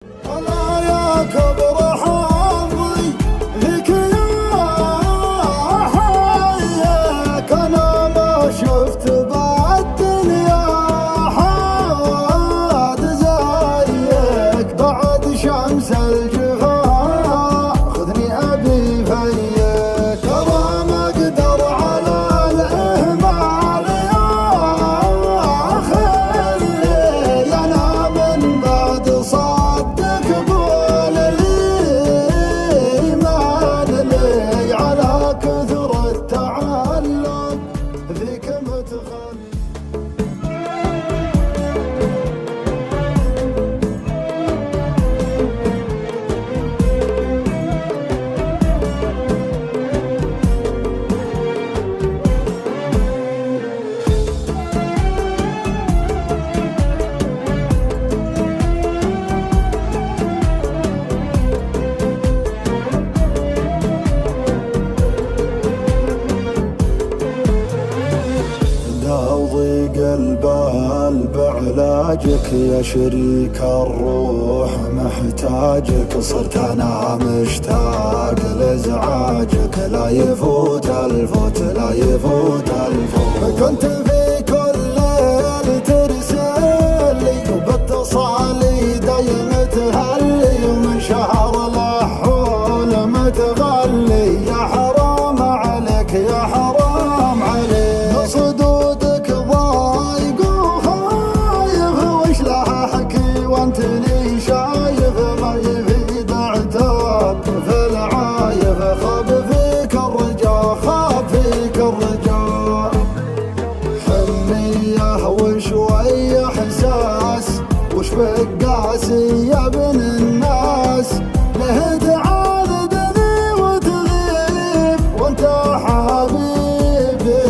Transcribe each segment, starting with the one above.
الله يا كبر حظي فيك يا حيك، انا ما شفت بالدنيا حاد زيك، بعد شمس الجفا خذني ابي فيك، ترى ما اقدر على الاهمال يا خلي، انا من بعد صدق قول لي ما لي على كثر التعلق فيك متخلي. ضيق البال بعلاجك يا شريك الروح محتاجك، صرت انا مشتاق لازعاجك، لا يفوت الفوت لا يفوت الفوت، كنت في كل ليل ترسلي وباتصالي دايم تهلي، ومن شهر لحول متغلي، يا حرام عليك يا حرام عليك، صدودك ضايق وخايف وش لها حكي وانت لي شايف، ما يفيد عتاب في العايف، خاب فيك الرجاء خاب فيك الرجاء، حنية وشوية احساس وش بك قاسي يا ابن الناس، له تعاندني وتغيب وانت حبيبي،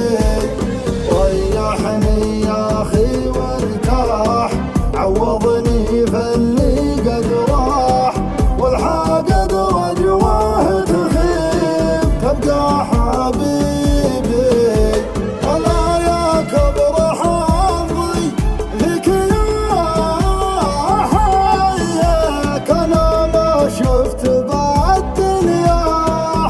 ريحني يا اخي وارتاح، عوضني في اللي قد راح، والحاقد رجواه تخيب تبقى حبيبي، الله يا كبر حظي فيك يا حيك، انا ما شفت بالدنيا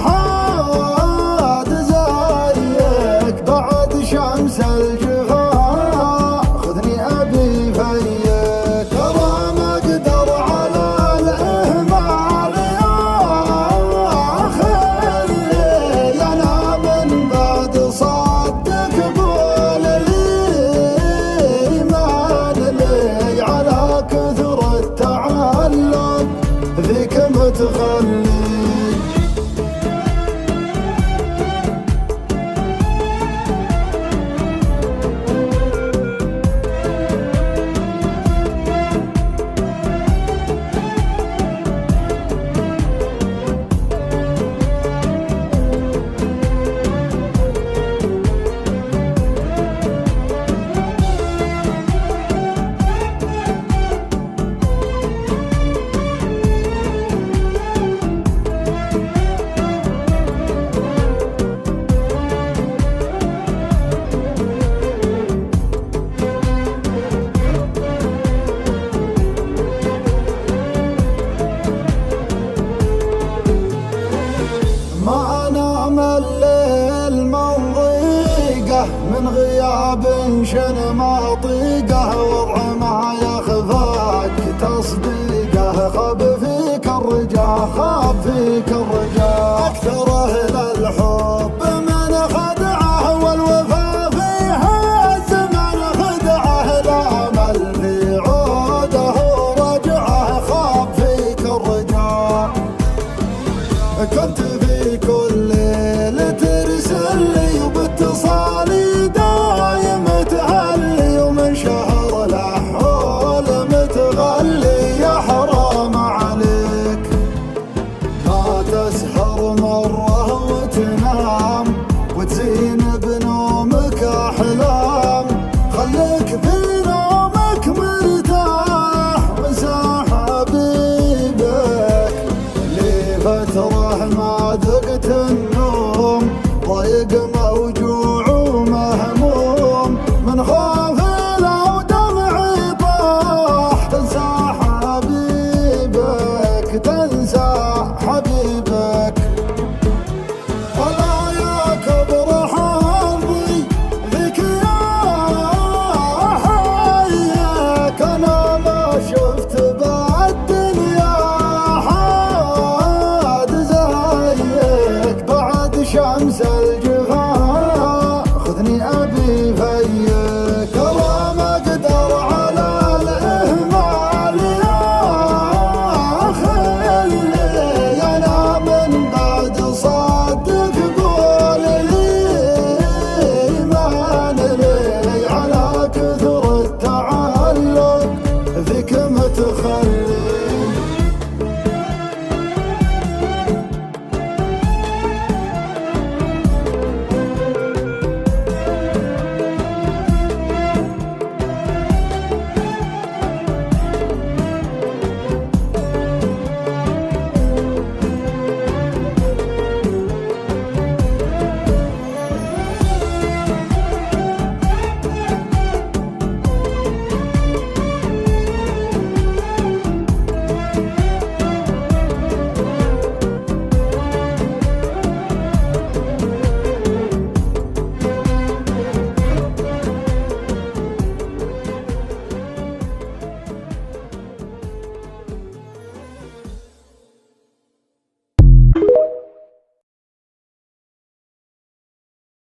حاد زيك، بعد شمس الجفا خذني ابي فيك، ترى ما اقدر على الاهمال يا خلي، انا من بعد صدق قول لي ما لي على كثر التعلق فيك متخلي. ما انام الليل من ضيقه، من غياب شن ما طيقه، وضع ما يخفاك تصديقه، خاب فيك الرجا خاب فيك الرجا، اكثر اهل الحب